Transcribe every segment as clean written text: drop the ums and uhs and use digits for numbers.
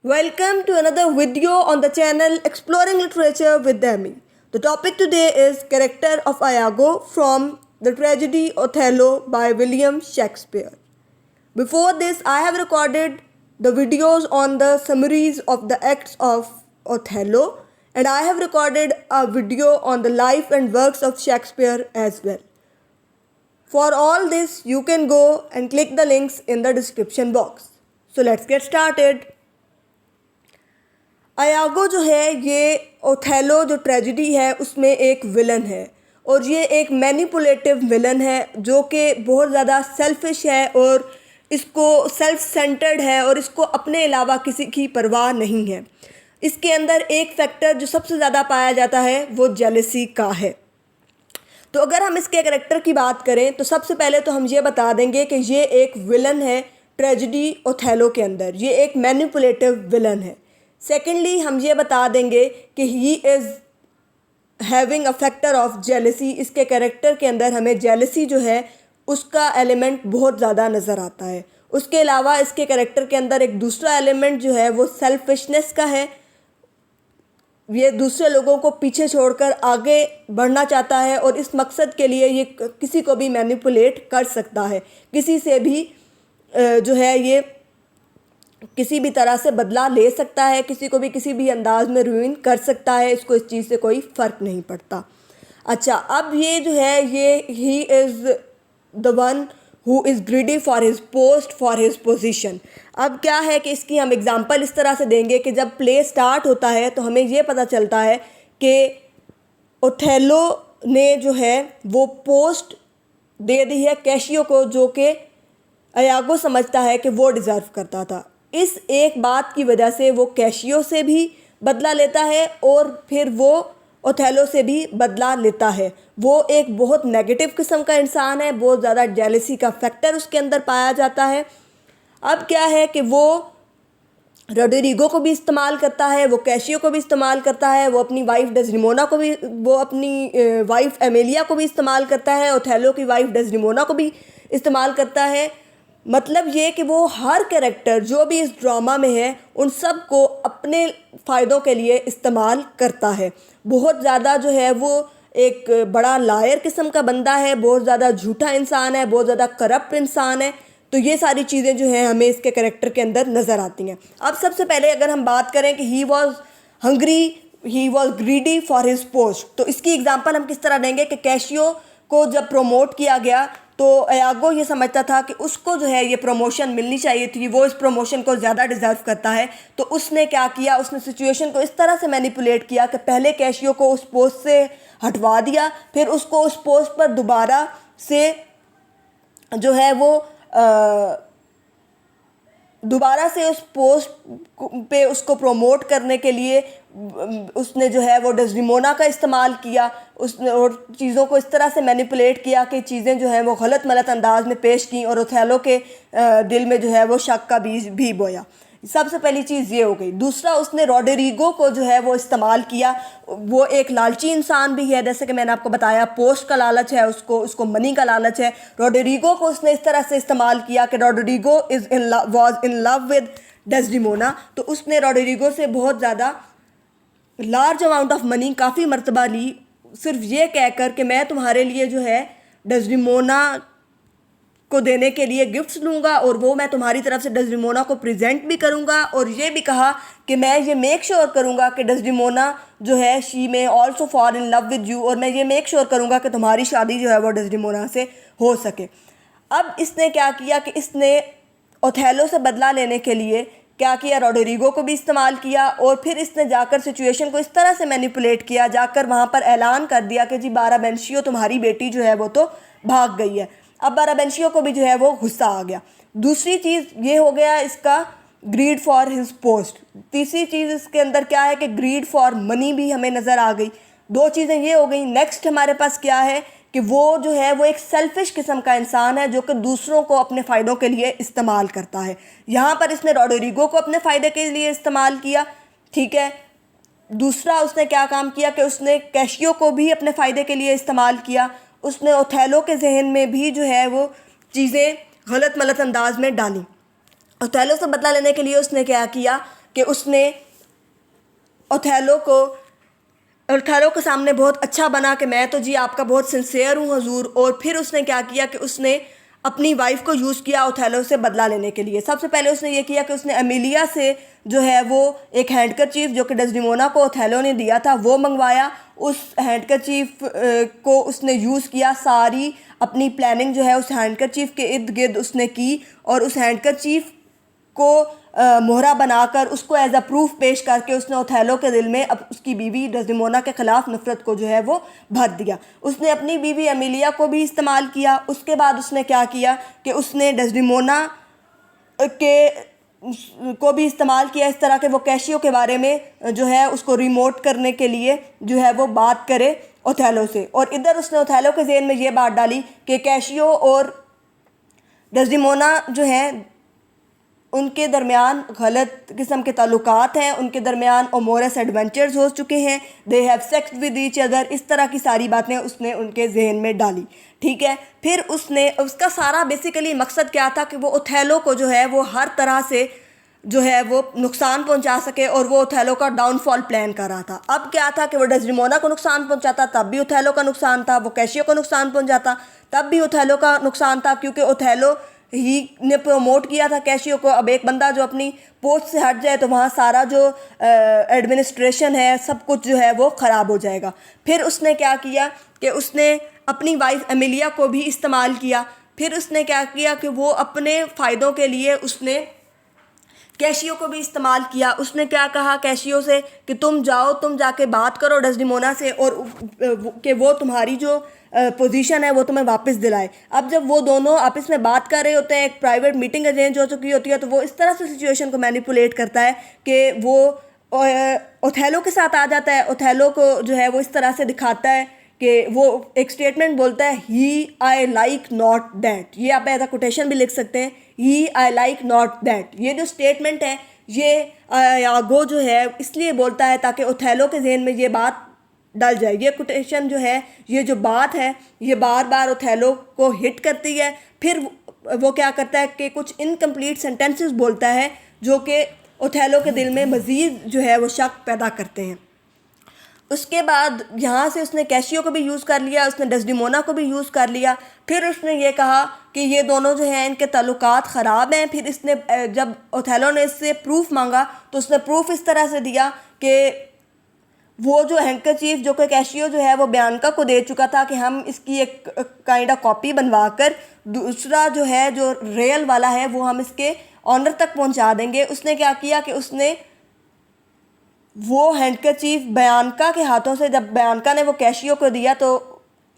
Welcome to another video on the channel Exploring Literature with Demi. The topic today is Character of Iago from the tragedy Othello by William Shakespeare. Before this, I have recorded the videos on the summaries of the acts of Othello, and I have recorded a video on the life and works of Shakespeare as well. For all this, you can go and click the links in the description box. So let's get started. आयागो जो है ये Othello जो tragedy है उसमें एक villain है और ये एक मैनिपुलेटिव विलन है जो कि बहुत ज़्यादा सेल्फिश है और इसको सेल्फ सेंटर्ड है और इसको अपने अलावा किसी की परवाह नहीं है। इसके अंदर एक फैक्टर जो सबसे ज़्यादा पाया जाता है वो जेलसी का है। तो अगर हम इसके कैरेक्टर की बात करें तो सबसे पहले तो हम ये बता देंगे कि ये एक विलन है ट्रेजिडी ओथेलो के अंदर, ये एक मैनिपुलेटिव विलन है। सेकेंडली हम ये बता देंगे कि he is having a factor of jealousy, इसके कैरेक्टर के अंदर हमें जेलसी जो है उसका एलिमेंट बहुत ज़्यादा नज़र आता है। उसके अलावा इसके कैरेक्टर के अंदर एक दूसरा एलिमेंट जो है वो सेल्फिशनेस का है। ये दूसरे लोगों को पीछे छोड़कर आगे बढ़ना चाहता है और इस मकसद के लिए ये किसी को भी मैनिपुलेट कर सकता है, किसी से भी जो है ये किसी भी तरह से बदला ले सकता है, किसी को भी किसी भी अंदाज में रूइन कर सकता है। इसको इस चीज़ से कोई फ़र्क नहीं पड़ता। अच्छा, अब ये जो है ये he is the one who is greedy for his post, for his position. अब क्या है कि इसकी हम एग्ज़ाम्पल इस तरह से देंगे कि जब प्ले स्टार्ट होता है तो हमें ये पता चलता है कि ओथेलो ने जो है वो पोस्ट दे दी है कैशियो को, जो कि आयागो समझता है कि वो डिज़र्व करता था। इस एक बात की वजह से वो कैशियो से भी बदला लेता है और फिर वो ओथेलो से भी बदला लेता है। वो एक बहुत नेगेटिव किस्म का इंसान है, बहुत ज़्यादा जेलसी का फैक्टर उसके अंदर पाया जाता है। अब क्या है कि वो रोड्रिगो को भी इस्तेमाल करता है, वो कैशियो को भी इस्तेमाल करता है, वो अपनी वाइफ डेस्डिमोना को भी, वो अपनी वाइफ एमेलिया को भी इस्तेमाल करता है, ओथेलो की वाइफ डेस्डिमोना को भी इस्तेमाल करता है। मतलब ये कि वो हर कैरेक्टर जो भी इस ड्रामा में है उन सब को अपने फ़ायदों के लिए इस्तेमाल करता है। बहुत ज़्यादा जो है वो एक बड़ा लायर किस्म का बंदा है, बहुत ज़्यादा झूठा इंसान है, बहुत ज़्यादा करप्ट इंसान है। तो ये सारी चीज़ें जो हैं हमें इसके कैरेक्टर के अंदर नज़र आती हैं। अब सबसे पहले अगर हम बात करें कि he was hungry, he was greedy for his post, तो इसकी एग्जांपल हम किस तरह देंगे कि कैशियो को जब प्रमोट किया गया तो आयागो ये समझता था कि उसको जो है ये प्रमोशन मिलनी चाहिए थी, वो इस प्रमोशन को ज़्यादा डिज़र्व करता है। तो उसने क्या किया, उसने सिचुएशन को इस तरह से मैनिपुलेट किया कि पहले कैशियो को उस पोस्ट से हटवा दिया, फिर उसको उस पोस्ट पर दोबारा से जो है वो दोबारा से उस पोस्ट पे उसको प्रमोट करने के लिए उसने जो है वो डेस्डिमोना का इस्तेमाल किया। उसने और चीज़ों को इस तरह से मैनिपुलेट किया कि चीज़ें जो हैं वो गलत मलत अंदाज में पेश की और ओथेलो के दिल में जो है वो शक का बीज भी बोया। सबसे पहली चीज़ ये हो गई। दूसरा, उसने रोड्रिगो को जो है वो इस्तेमाल किया। वो एक लालची इंसान भी है, जैसे कि मैंने आपको बताया, पोस्ट का लालच है उसको मनी का लालच है। रोड्रिगो को उसने इस तरह से इस्तेमाल किया कि Rodrigo was in love with Desdemona. तो उसने रोड्रिगो से बहुत ज़्यादा लार्ज अमाउंट ऑफ मनी काफ़ी मरतबा ली, सिर्फ ये कहकर कि मैं तुम्हारे लिए जो है डेस्डिमोना को देने के लिए गिफ्ट्स लूँगा और वो मैं तुम्हारी तरफ से डेस्डिमोना को प्रेजेंट भी करूँगा। और ये भी कहा कि मैं ये मेक श्योर करूँगा कि डेस्डिमोना जो है शी में also fall in love with you, और मैं ये मेक श्योर करूँगा कि तुम्हारी शादी जो है वो डेस्डिमोना से हो सके। अब इसने क्या किया कि इसने ओथेलो से बदला लेने के लिए क्या किया, रोड्रिगो को भी इस्तेमाल किया और फिर इसने जाकर सिचुएशन को इस तरह से मैनिपुलेट किया, जाकर वहाँ पर ऐलान कर दिया कि जी बाराबेंशियो तुम्हारी बेटी जो है वो तो भाग गई है। अब बाराबेंशियो को भी जो है वो गुस्सा आ गया। दूसरी चीज़ ये हो गया इसका ग्रीड फॉर हिज पोस्ट। तीसरी चीज़ इसके अंदर क्या है कि ग्रीड फॉर मनी भी हमें नज़र आ गई। दो चीज़ें ये हो गई। नेक्स्ट हमारे पास क्या है कि वो जो है वो एक सेल्फिश किस्म का इंसान है जो कि दूसरों को अपने फ़ायदों के लिए इस्तेमाल करता है। यहाँ पर इसने रोड्रिगो को अपने फ़ायदे के लिए इस्तेमाल किया, ठीक है। दूसरा उसने क्या काम किया कि उसने कैशियो को भी अपने फ़ायदे के लिए इस्तेमाल किया। उसने ओथेलो के जहन में भी जो है वो चीज़ें गलत मलत अंदाज में डाली। ओथेलो से बदला लेने के लिए उसने क्या किया कि उसने ओथेलो के सामने बहुत अच्छा बना कि मैं तो जी आपका बहुत सिंसियर हूँ हुजूर। और फिर उसने क्या किया कि उसने अपनी वाइफ को यूज़ किया ओथेलो से बदला लेने के लिए। सबसे पहले उसने ये किया कि उसने एमिलिया से जो है वो एक हैंडकरचीफ जो कि डेस्डिमोना को ओथेलो ने दिया था वो मंगवाया। उस हैंडकरचीफ को उसने यूज़ किया, सारी अपनी प्लानिंग जो है उस हैंडकरचीफ के इर्द गिर्द उसने की और उस हैंडकरचीफ को मोहरा बनाकर उसको एज अ प्रूफ पेश करके उसने ओथेलो के दिल में अब उसकी बीवी डेस्डिमोना के ख़िलाफ़ नफ़रत को जो है वो भर दिया। उसने अपनी बीवी एमिलिया को भी इस्तेमाल किया। उसके बाद उसने क्या किया कि उसने डेस्डिमोना के को भी इस्तेमाल किया इस तरह के वो कैशियो के बारे में जो है उसको रिमोट करने के लिए जो है वो बात करे ओथेलो से। और इधर उसने ओथेलो के ज़हन में ये बात डाली कि कैशियो और डेस्डिमोना जो है उनके दरमियान गलत किस्म के ताल्लुकात हैं, उनके दरमियान अमोरस एडवेंचर्स हो चुके हैं, they have sex with each other, इस तरह की सारी बातें उसने उनके जहन में डाली। ठीक है, फिर उसने उसका सारा बेसिकली मकसद क्या था कि वो ओथेलो को जो है वो हर तरह से जो है वो नुकसान पहुंचा सके और वो ओथेलो का डाउनफॉल प्लान कर रहा था। अब क्या था कि वो डेस्डिमोना को नुकसान पहुंचाता तब भी ओथेलो का नुकसान था, वो कैशियो को नुकसान पहुंचाता तब भी ओथेलो का नुकसान था, क्योंकि ओथेलो ही ने प्रमोट किया था कैशियो को। अब एक बंदा जो अपनी पोस्ट से हट जाए तो वहाँ सारा जो एडमिनिस्ट्रेशन है सब कुछ जो है वो ख़राब हो जाएगा। फिर उसने क्या किया कि उसने अपनी वाइफ एमिलिया को भी इस्तेमाल किया। फिर उसने क्या किया कि वो अपने फ़ायदों के लिए उसने कैशियो को भी इस्तेमाल किया। उसने क्या कहा कैशियो से कि तुम जाओ, तुम जाके बात करो डेस्डिमोना से और कि वो तुम्हारी जो पोजीशन है वो तुम्हें वापस दिलाए। अब जब वो दोनों आपस में बात कर रहे होते हैं, एक प्राइवेट मीटिंग अरेंज हो चुकी होती है, तो वो इस तरह से सिचुएशन को मैनिपुलेट करता है कि वो ओथेलो के साथ आ जाता है। ओथेलो को जो है वो इस तरह से दिखाता है कि वो एक स्टेटमेंट बोलता है, ही आई लाइक नॉट दैट। ये आप एज अ कोटेशन भी लिख सकते हैं, ही आई लाइक नॉट दैट। ये जो स्टेटमेंट है ये यागो जो है इसलिए बोलता है ताकि ओथेलो के जहन में ये बात डल जाए। ये कोटेशन जो है, ये जो बात है, ये बार बार ओथेलो को हिट करती है। फिर वो क्या करता है कि कुछ इनकम्प्लीट सेंटेंसेस बोलता है जो कि ओथेलो के दिल में मज़ीद जो है वो शक पैदा करते हैं। उसके बाद यहाँ से उसने कैशियो को भी यूज़ कर लिया, उसने डेस्डिमोना को भी यूज़ कर लिया। फिर उसने ये कहा कि ये दोनों जो हैं इनके ताल्लुकात ख़राब हैं। फिर इसने जब ओथेलो ने इससे प्रूफ मांगा तो उसने प्रूफ इस तरह से दिया कि वो जो हैंकरचीफ जो कि कैशियो जो है वो बियांका को दे चुका था कि हम इसकी एक काइंड ऑफ कॉपी बनवा कर दूसरा जो है जो रियल वाला है वो हम इसके ऑनर तक पहुंचा देंगे। उसने क्या किया कि उसने वो हैंडकरचीफ बियांका के हाथों से, जब बियांका ने वो कैशियो को दिया तो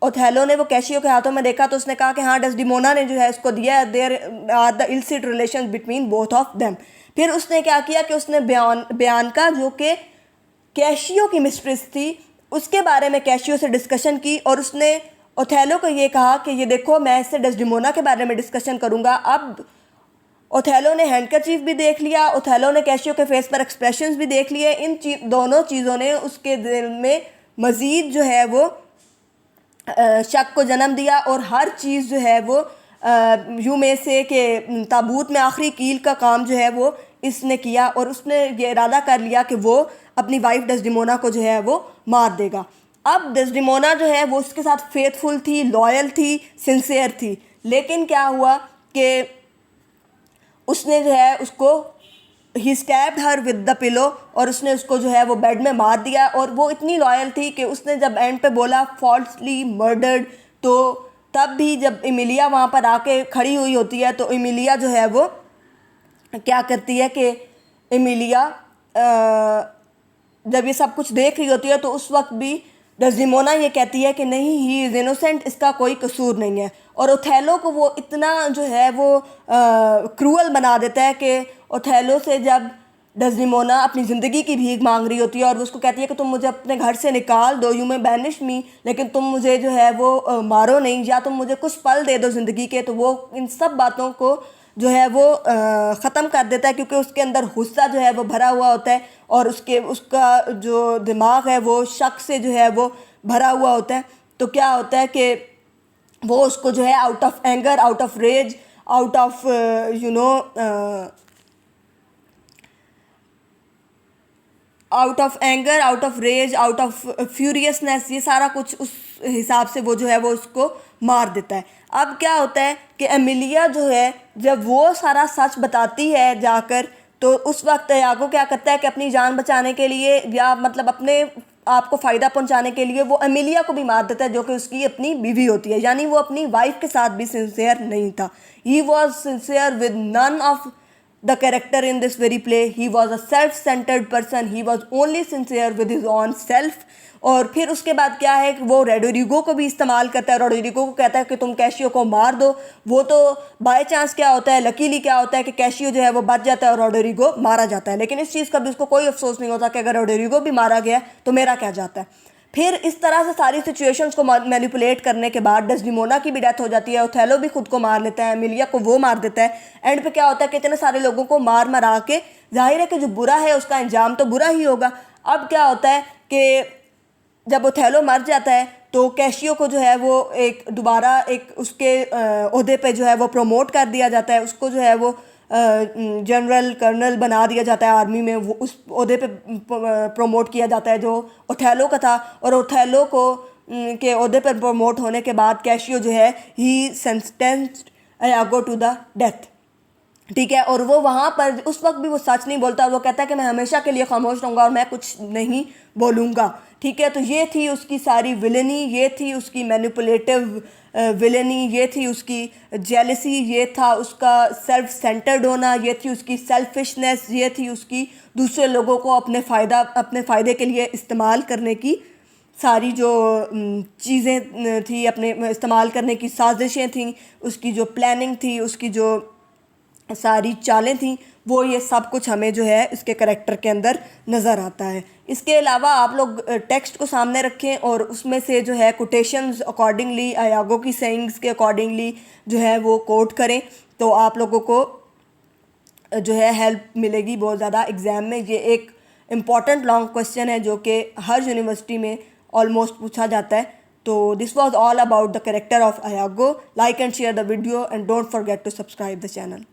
ओथेलो ने वो कैशियो के हाथों में देखा तो उसने कहा कि हाँ डेस्डिमोना ने जो है उसको दिया, there are the illicit relations between both of them. फिर उसने क्या किया कि उसने बियांका जो कि कैशियो की मिस्ट्रेस थी उसके बारे में कैशियो से डिस्कशन की और उसने ओथेलो को ये कहा कि ये देखो मैं इससे डेस्डिमोना के बारे में डिस्कशन करूँगा। अब ओथेलो ने हैंडकरचीफ भी देख लिया, ओथेलो ने कैशियो के फेस पर एक्सप्रेशंस भी देख लिए। इन दोनों चीज़ों ने उसके दिल में मज़ीद जो है वो शक को जन्म दिया और हर चीज़ जो है वो यूँ में से कि ताबूत में आखिरी कील का काम जो है वो इसने किया और उसने ये इरादा कर लिया कि वो अपनी वाइफ डेस्डिमोना को जो है वो मार देगा। अब डेस्डिमोना जो है वो उसके साथ फेथफुल थी, लॉयल थी, सिंसियर थी, लेकिन क्या हुआ कि उसने जो है उसको ही stabbed her with the pillow और उसने उसको जो है वो बेड में मार दिया। और वो इतनी लॉयल थी कि उसने जब एंड पे बोला फॉल्सली मर्डर्ड, तो तब भी जब एमिलिया वहाँ पर आके खड़ी हुई होती है तो एमिलिया जो है वो क्या करती है कि एमिलिया जब ये सब कुछ देख रही होती है तो उस वक्त भी डेस्डिमोना ये कहती है कि नहीं ही इज़ इनोसेंट, इसका कोई कसूर नहीं है। और ओथेलो को वो इतना जो है वो क्रूअल बना देता है कि ओथेलो से जब डेस्डिमोना अपनी ज़िंदगी की भीख मांग रही होती है और उसको कहती है कि तुम मुझे अपने घर से निकाल दो, यू में बैनिश मी, लेकिन तुम मुझे जो है वो मारो नहीं, या तुम मुझे कुछ पल दे दो ज़िंदगी के, तो वो इन सब बातों को जो है वो ख़त्म कर देता है क्योंकि उसके अंदर गुस्सा जो है वो भरा हुआ होता है और उसका जो दिमाग है वो शक से जो है वो भरा हुआ होता है। तो क्या होता है कि वो उसको जो है out of anger, out of rage, out of out of anger, out of rage, out of furiousness, ये सारा कुछ उस हिसाब से वो जो है वो उसको मार देता है। अब क्या होता है कि एमिलिया जो है जब वो सारा सच बताती है जाकर, तो उस वक्त यागो क्या करता है कि अपनी जान बचाने के लिए या मतलब अपने आपको फ़ायदा पहुंचाने के लिए वो एमिलिया को भी मार देता है, जो कि उसकी अपनी बीवी होती है। यानी वो अपनी वाइफ के साथ भी सिंसियर नहीं था। He was sincere with none of the character in this very play. He was a self-centered person. He was only sincere with his own self. और फिर उसके बाद क्या है कि वो रोड्रिगो को भी इस्तेमाल करता है। रोड्रिगो को कहता है कि तुम कैशियो को मार दो। वो तो बाय चांस क्या होता है, लकीली क्या होता है कि कैशियो जो है वो बच जाता है और रोड्रिगो मारा जाता है। लेकिन इस चीज़ का भी उसको कोई अफसोस नहीं होता कि अगर रोड्रिगो भी मारा गया तो मेरा क्या जाता है। फिर इस तरह से सारी सिचुएशंस को मैनिपुलेट करने के बाद डेस्डिमोना की भी डेथ हो जाती है, ओथेलो भी खुद को मार लेता है, एमिलिया को वो मार देता है। एंड पे क्या होता है कि इतने सारे लोगों को मार मरा के जाहिर है कि जो बुरा है उसका अंजाम तो बुरा ही होगा। अब क्या होता है कि जब ओथेलो मर जाता है तो कैशियो को जो है वो एक दोबारा एक उसके ओहदे पे जो है वो प्रमोट कर दिया जाता है। उसको जो है वो जनरल कर्नल बना दिया जाता है आर्मी में। वो उस ओहदे पे प्रमोट किया जाता है जो ओथेलो का था। और ओथेलो को के ओहदे पर प्रमोट होने के बाद कैशियो जो है ही sentenced Iago to the death. ठीक है, और वो वहाँ पर उस वक्त भी वो सच नहीं बोलता। वो कहता है कि मैं हमेशा के लिए खामोश रहूँगा और मैं कुछ नहीं बोलूँगा। ठीक है, तो ये थी उसकी सारी विलेनी, ये थी उसकी मैनिपुलेटिव विलेनी, ये थी उसकी जेलसी, ये था उसका सेल्फ सेंटर्ड होना, ये थी उसकी सेल्फिशनेस, ये थी उसकी दूसरे लोगों को अपने फ़ायदे के लिए इस्तेमाल करने की सारी जो चीज़ें थी, अपने इस्तेमाल करने की साजिशें थी, उसकी जो प्लानिंग थी, उसकी जो सारी चालें थी, वो ये सब कुछ हमें जो है इसके करैक्टर के अंदर नज़र आता है। इसके अलावा आप लोग टेक्स्ट को सामने रखें और उसमें से जो है कोटेशंस अकॉर्डिंगली यागो की सेइंग्स के अकॉर्डिंगली जो है वो कोट करें, तो आप लोगों को जो है हेल्प मिलेगी बहुत ज़्यादा एग्ज़ाम में। ये एक इम्पॉर्टेंट लॉन्ग क्वेश्चन है जो कि हर यूनिवर्सिटी में ऑलमोस्ट पूछा जाता है। तो this was all about the character of Iago. Like and share the video and don't forget to subscribe the channel.